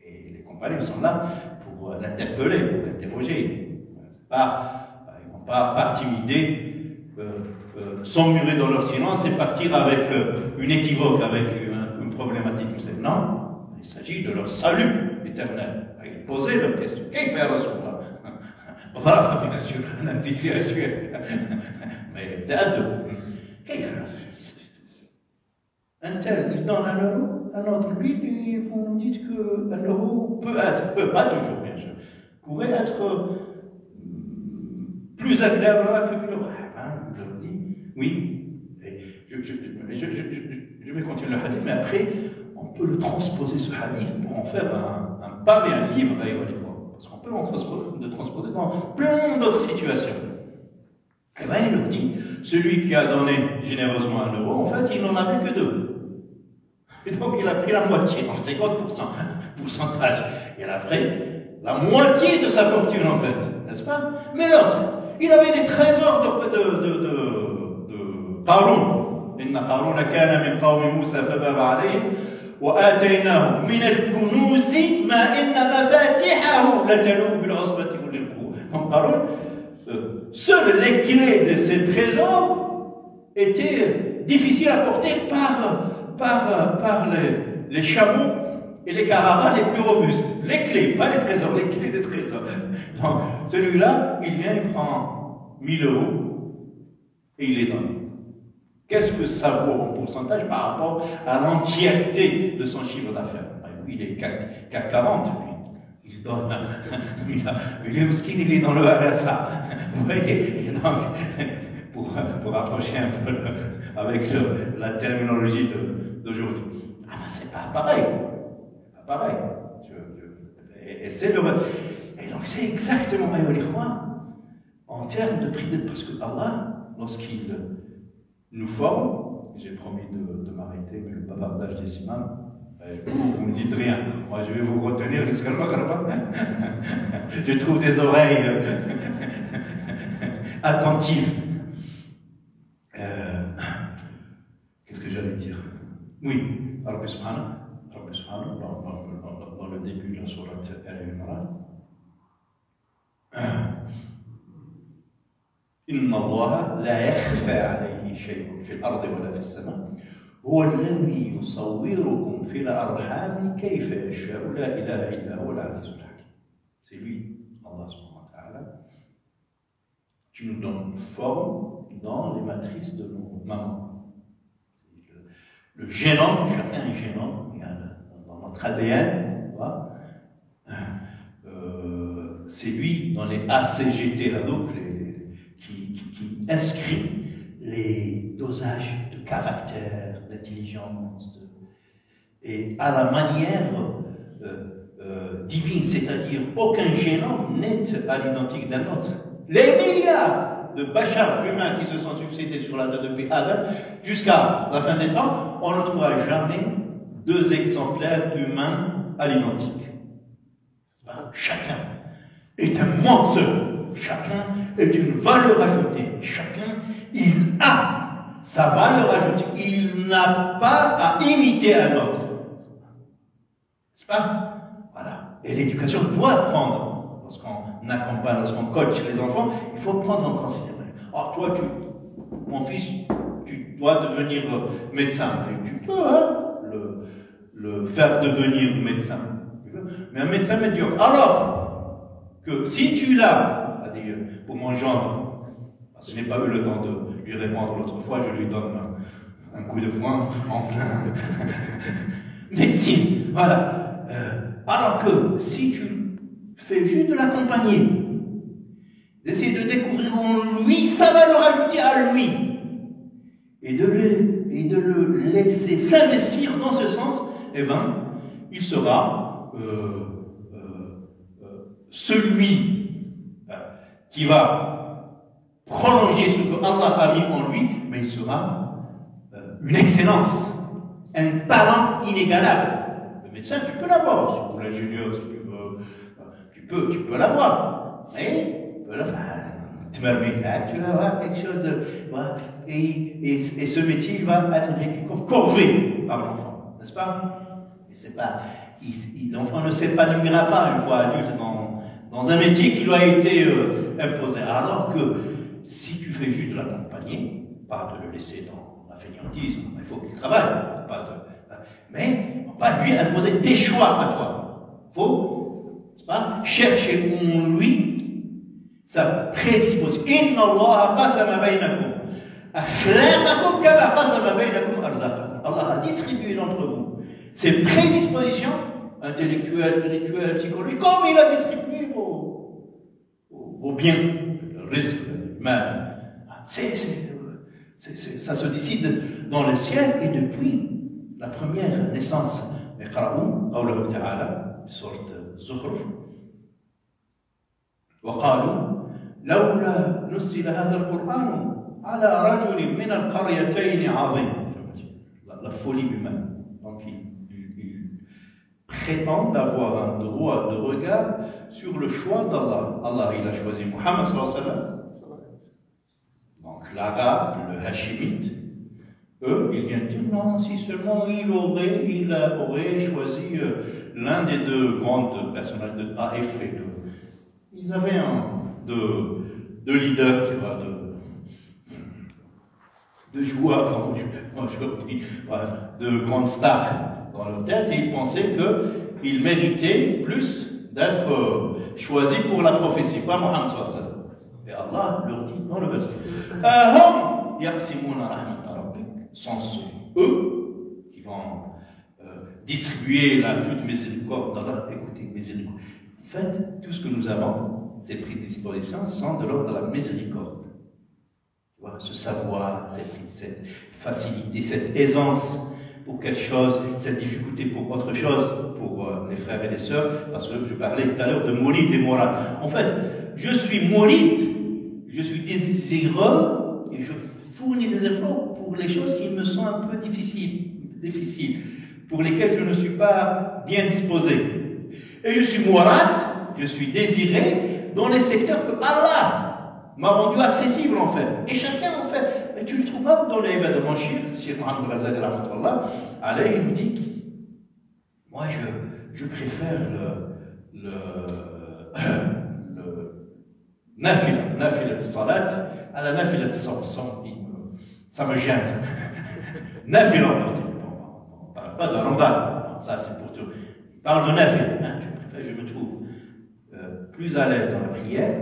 Et les compagnons sont là pour l'interpeller, pour l'interroger. Ils ne vont pas par timidité s'emmurer dans leur silence et partir avec une équivoque, avec une problématique. Non, il s'agit de leur salut éternel. Ils posaient leur question. Qu'est-ce qu'il fait Rasulullah? Voilà, bien sûr, on a une petite situation. Mais peut-être, qu'est-ce qu'il fait? Un tel, il donne 1 euro, un autre, lui, vous nous dites que 1 euro pas toujours, bien sûr, pourrait être plus agréable que plus. Je leur dis, oui. Et je vais continuer le hadith, mais après, on peut le transposer, ce hadith, pour en faire un pavé, un livre, parce qu'on peut le transposer dans plein d'autres situations. Et bien, il leur dit, celui qui a donné généreusement 1 euro, en fait, il n'en avait que 2. Et donc, il a pris la moitié, donc 50% pourcentage. Il a pris la moitié de sa fortune, en fait, n'est-ce pas? Mais l'autre, il avait des trésors de Qarun. Inna Qaruna kana min qawmi Musa fabagha alayhim wa ataynahu min al-kunuz ma inna mafatihahu latanu bil usbati ulil quwwa. Donc Qarun, seules les clés de ces trésors étaient difficiles à porter par les chameaux et les caravanes les plus robustes. Les clés, pas les trésors, les clés des trésors. Donc, celui-là, il vient, il prend 1000 euros et il les donne. Qu'est-ce que ça vaut en pourcentage par rapport à l'entièreté de son chiffre d'affaires? Lui, il est CAC 40, lui. Il donne. Il est mesquin, il est dans le RSA. Vous voyez? Donc, pour approcher un peu avec la terminologie d'aujourd'hui. Ah ben, c'est pas pareil. Pareil. Et c'est le. Et donc c'est exactement, en termes de prière, parce que Allah, lorsqu'il nous forme, j'ai promis de m'arrêter, mais le bavardage des imams, vous ne me dites rien, moi je vais vous retenir jusqu'à le Maghreb. Je trouve des oreilles attentives. Qu'est-ce que j'allais dire? Oui, Rabbi Subhanahu, dans le début de la sourate Al-Imran, Inna Allah la yakhfa alayhi shay'un fil ardi wala fis sama huwa alladhi yusawwirukum fil arham kayfa yasha'u la ilaha illa huwa al-azizul hakim. C'est lui, Allah subhanahu wa ta'ala, qui nous donne une forme dans les matrices de nos mamans. Le génome, chacun est génome, il y a dans notre ADN, c'est lui dans les ACGT, donc qui inscrit les dosages de caractère, d'intelligence, et à la manière divine, c'est-à-dire aucun génome n'est à l'identique d'un autre. Les milliards de bachar humains qui se sont succédés sur la terre depuis Adam jusqu'à la fin des temps, on ne trouvera jamais deux exemplaires humains à l'identique. Chacun est un monstre, chacun est une valeur ajoutée, chacun, il a sa valeur ajoutée, il n'a pas à imiter un autre. C'est pas? Voilà. Et l'éducation doit prendre, lorsqu'on accompagne, lorsqu'on coach les enfants, il faut prendre en considération. Ah, toi, mon fils, tu dois devenir médecin. Et tu peux le faire devenir médecin. Mais un médecin médiocre. Alors que si tu l'as, c'est-à-dire pour mon gendre, parce que je n'ai pas eu le temps de lui répondre l'autre fois, je lui donne un coup de poing en plein médecine. Voilà. Alors que si tu fais juste de l'accompagner, d'essayer de découvrir en lui sa valeur ajoutée à lui, et de le laisser s'investir dans ce sens, eh bien, il sera celui qui va prolonger ce que Allah a mis en lui, mais il sera une excellence, un talent inégalable. Le médecin, tu peux l'avoir, ou l'ingénieur, si tu veux, tu peux l'avoir, mais tu vas avoir quelque chose de... Et ce métier, il va être vécu comme corvée par l'enfant, n'est-ce pas? L'enfant ne s'épanouira pas une fois adulte dans un métier qui lui a été imposé. Alors que si tu fais juste de l'accompagner, pas de le laisser dans la fainéantise, il faut qu'il travaille, mais pas lui imposer tes choix à toi. Il faut, n'est-ce pas, chercher en lui sa prédisposition. Inna Allah qasama baynakum akhlaqakum kama qasama baynakum arzaqakum. Allah a distribué d'entre vous ses prédispositions intellectuelles, spirituelles, psychologiques, comme il a distribué vos biens, le risque humain. Ça se décide dans le ciel, et depuis la première naissance, Iqra'u, qawlahu ta'ala, sorte Zukhruf, وقالوا لولا نزل هذا القرآن على رجل من القريتين عظيم. La folie humaine. Donc ils prétendent avoir un droit de regard sur le choix d'Allah. Allah, il a choisi Muhammad sallallahu alayhi wa sallam. Donc l'arabe, le hachimite, eux, ils viennent dire non, si seulement il aurait choisi l'un des deux grandes personnalités de Taïf. Ils avaient de leaders, tu vois, de joueurs, comme aujourd'hui, de grandes stars dans leur tête, et ils pensaient qu'ils méritaient plus d'être choisis pour la prophétie, pas Mohammed sallallahu alayhi wa sallam. Et Allah leur dit dans le verset, Ahum yaqsimuna rahmat rabbik, sont eux qui vont distribuer la toute miséricorde d'Allah. Écoutez, miséricorde. En fait, tout ce que nous avons, ces prédispositions, sont de l'ordre de la miséricorde. Tu vois, ce savoir, cette facilité, cette aisance pour quelque chose, cette difficulté pour autre chose, pour les frères et les sœurs, parce que je parlais tout à l'heure de mouride et moral. En fait, je suis mouride je suis désireux et je fournis des efforts pour les choses qui me sont un peu difficiles, pour lesquelles je ne suis pas bien disposé. Et je suis mourad, je suis désiré dans les secteurs que Allah m'a rendu accessibles en fait. Et chacun en fait. Et tu le trouves même dans les ibad de mon Cheikh Mohamed Ghazali rahmatullah, allez, il me dit, moi je préfère le nafila de salat à la nafila de sawm. Ça me gêne. Nafila, on ne parle pas de Ramadan, ça c'est pour tout. Il parle de nafila. Hein, je me trouve plus à l'aise dans la prière,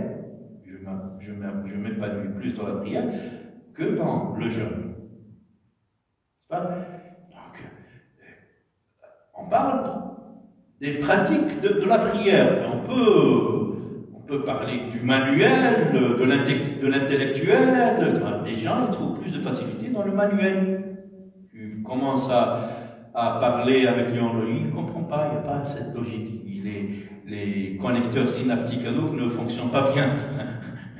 je m'épanouis plus dans la prière que dans le jeûne. Donc, on parle des pratiques de la prière. On peut parler du manuel, de l'intellectuel. Des gens ils trouvent plus de facilité dans le manuel. Tu commences à parler avec lui en ligne, il ne comprend pas, il n'y a pas cette logique. Les connecteurs synaptiques ne fonctionnent pas bien.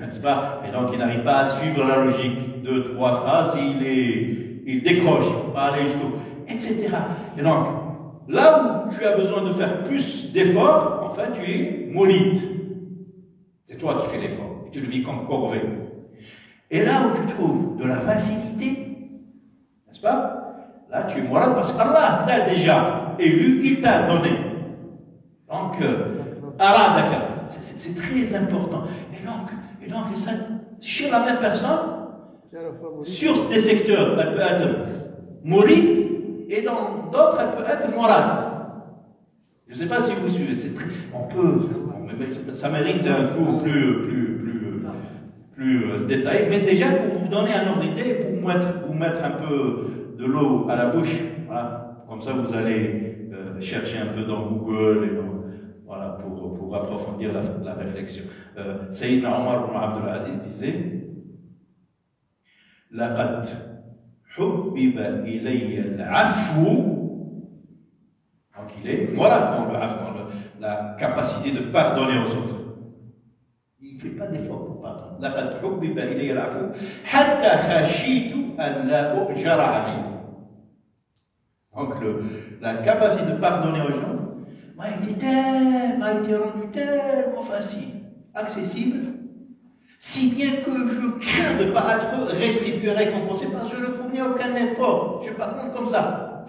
N'est-ce pas? Et donc il n'arrive pas à suivre la logique. 2, 3 phrases, il décroche, il ne peut pas aller jusqu'au... etc. Et donc, là où tu as besoin de faire plus d'efforts, en fait, tu es mouride. C'est toi qui fais l'effort. Et tu le vis comme corvée. Et là où tu trouves de la facilité, n'est-ce pas? Là, tu es mouride parce qu'Allah t'a déjà élu, il t'a donné. Donc, Aradaka, c'est très important. Et donc, ça, chez la même personne, sur des secteurs, elle peut être mouride, et dans d'autres, elle peut être morale. Je ne sais pas si vous suivez. Ça mérite un cours plus détaillé, mais déjà pour vous donner un ordre d'idée, pour vous mettre un peu de l'eau à la bouche, voilà. Comme ça vous allez chercher un peu dans Google, et voilà, pour approfondir la réflexion. Sayyidina Omar ibn Abdul Aziz disait لقد حبب إلي العفو. Donc il est voilà dans la capacité de pardonner aux autres. Il ne fait pas d'effort pour pardonner. لقد حبب إلي العفو حتى خشيت أن لا أؤجر عليه. Donc la capacité de pardonner aux gens m'a été rendue tellement facile, accessible, si bien que je crains de ne pas être rétribué, récompensé, parce que je ne fournis aucun effort. Je pardonne comme ça.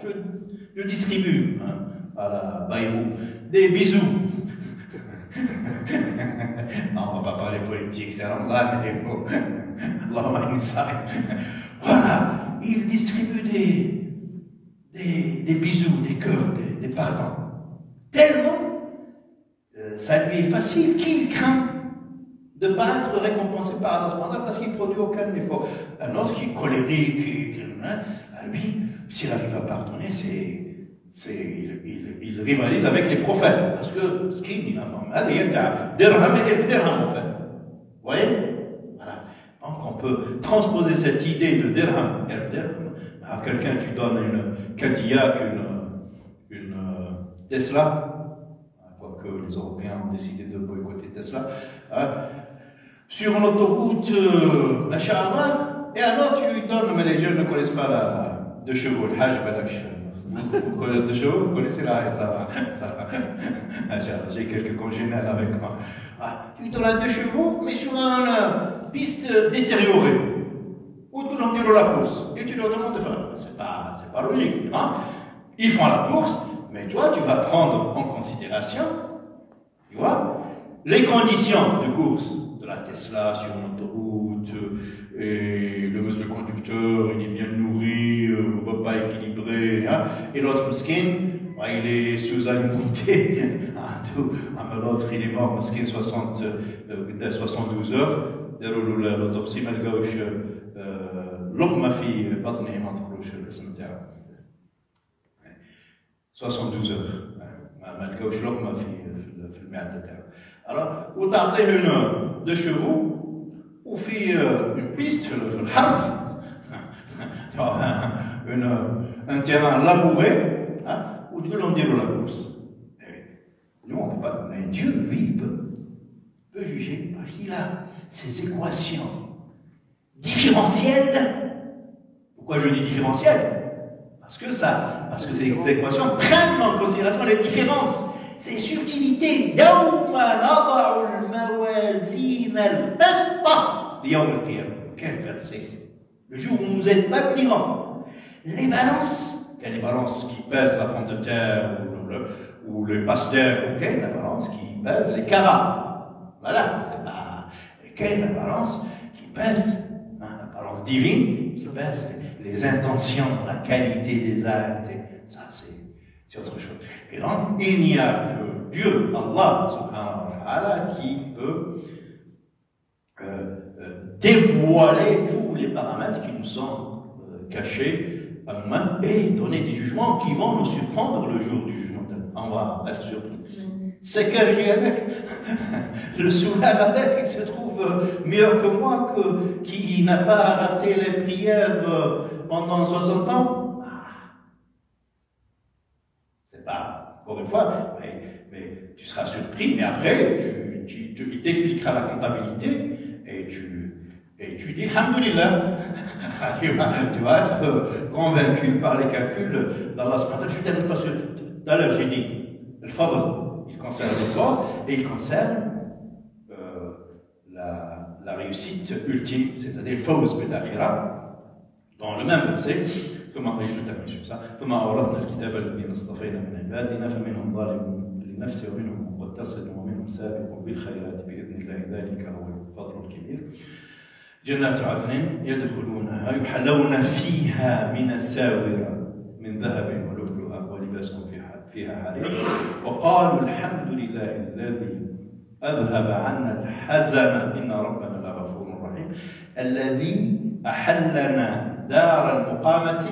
Je distribue, hein, à la baïbou, des bisous. Non, on ne va pas parler politique, c'est Ramadan, mais il faut. Allahumma insai. Voilà, il distribue des bisous, des cœurs, des pardons. Tellement, ça lui est facile qu'il craint de ne pas être récompensé par Allah parce qu'il ne produit aucun effort. Un autre qui est colérique, lui, s'il arrive à pardonner, il rivalise avec les prophètes. Parce que ce qu'il dit, il y a dirham et dirham en fait. Vous voyez? Voilà. Donc on peut transposer cette idée de dirham et dirham à quelqu'un, tu donnes une Cadillac, une Tesla. Quoique les Européens ont décidé de boycotter Tesla. Sur une autoroute, Inch'Allah, et alors tu lui donnes, mais les jeunes ne connaissent pas la 2 chevaux, le Hajj Balaksh. Vous connaissez 2 chevaux, vous connaissez là, et ça va. Inch'Allah, j'ai quelques congénères avec moi. Tu lui donnes la 2 chevaux, mais sur une piste détériorée, où tout le monde dit la course, et tu leur demandes de faire. C'est pas logique, hein? Ils font la course, mais toi, tu vas prendre en considération, tu vois, les conditions de course de la Tesla sur une autoroute, et le conducteur, il est bien nourri, repas équilibré, hein, et l'autre skin, il est sous-alimenté, l'autre il est mort, skin 72 heures, l'autopsie, ما لقاوش لقمة في بطنه ما تقولوش الاسم تاعو 72 heures ما لقاوش لقمة في المعدة تاعو. Alors, ou t'as une 2 chevaux, ou fait une piste, le harf, un terrain labouré, hein, ou de l'on dit la course. Nous, on ne peut pas. Mais Dieu, lui, il peut juger. il a ces équations différentielles. Pourquoi je dis différentielles? Parce que ces équations prennent en considération les différences, ces subtilités. Yawma nada'u al-mawazin al-qista li yawm al-qiyamah. Quel verset! Le jour où nous établirons les balances, les balances qui pèsent la pomme de terre ou le pastèque, la balance qui pèse les carats. Voilà, c'est pas. Quelle la balance qui pèse, la balance divine, qui pèse les intentions, la qualité des actes, ça c'est autre chose. Et donc, il n'y a que Dieu, Allah, subhanahu wa ta'ala, qui peut dévoiler tous les paramètres qui nous sont cachés à nous-mêmes et donner des jugements qui vont nous surprendre le jour du jugement. On va être surpris. C'est qu'avec le soulève avec, il se trouve meilleur que moi, qui n'a pas raté les prières pendant 60 ans. C'est pas, encore une fois, mais tu seras surpris, mais après, il t'expliquera la comptabilité et tu dis Alhamdulillah. tu vas être convaincu par les calculs d'Allah subhanahu wa ta'ala. Je termine parce que tout à l'heure j'ai dit le fadl. Il concerne l'effort et il concerne la réussite ultime, c'est-à-dire le fawz bil akhirah. Dans le même verset, je termine sur ça. ثم أورثنا الكتاب الذين اصطفينا من عبادنا فمنهم ظالم لنفسه ومنهم مقتصد ومنهم سابق بالخيرات بإذن الله ذلك هو الفضل الكبير. جنات عدن يدخلونها يحلون فيها من أساور من ذهب ولؤلؤا ولباسهم فيها حرير وقالوا الحمد لله الذي أذهب عنا الحزن إن ربنا لغفور رحيم الذي أحلنا دار المقامة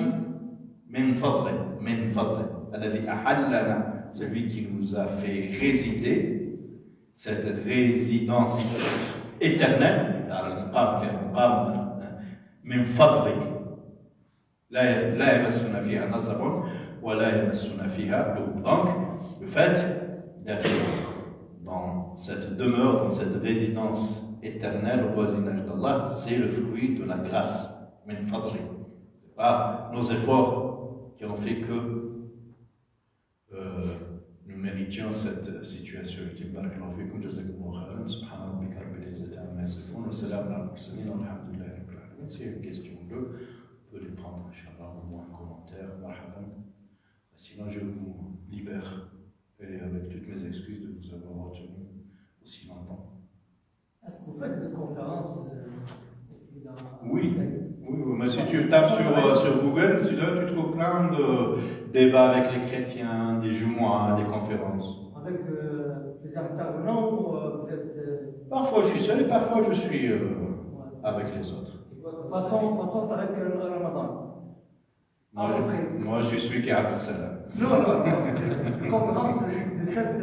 من فضله الذي أحلنا, celui qui nous a fait résider cette résidence éternelle دار المقامة في المقامة من فضله لا يمسنا فيها نصب ولا يمسنا فيها لغوب. Donc, le fait d'être dans cette demeure, dans cette résidence éternelle au voisinage d'Allah, c'est le fruit de la grâce. Min fadli. Ce n'est pas nos efforts qui ont fait que nous méritions cette situation. C'est une question de, on peut les prendre, Inch'Allah, au moins un commentaire, marhaban. Sinon, je vous libère, et avec toutes mes excuses de vous avoir retenu aussi longtemps.
Est-ce que vous faites des conférences
Oui, mais si tu tapes sur Google, tu trouves plein de débats avec les chrétiens, des jumois, des conférences.
Avec les intervenants ou vous êtes...
Parfois je suis seul et parfois je suis avec les autres.
De façon, t'arrêtes le Ramadan.
Moi, je suis celui qui a appris ça.
Non, conférence de cette...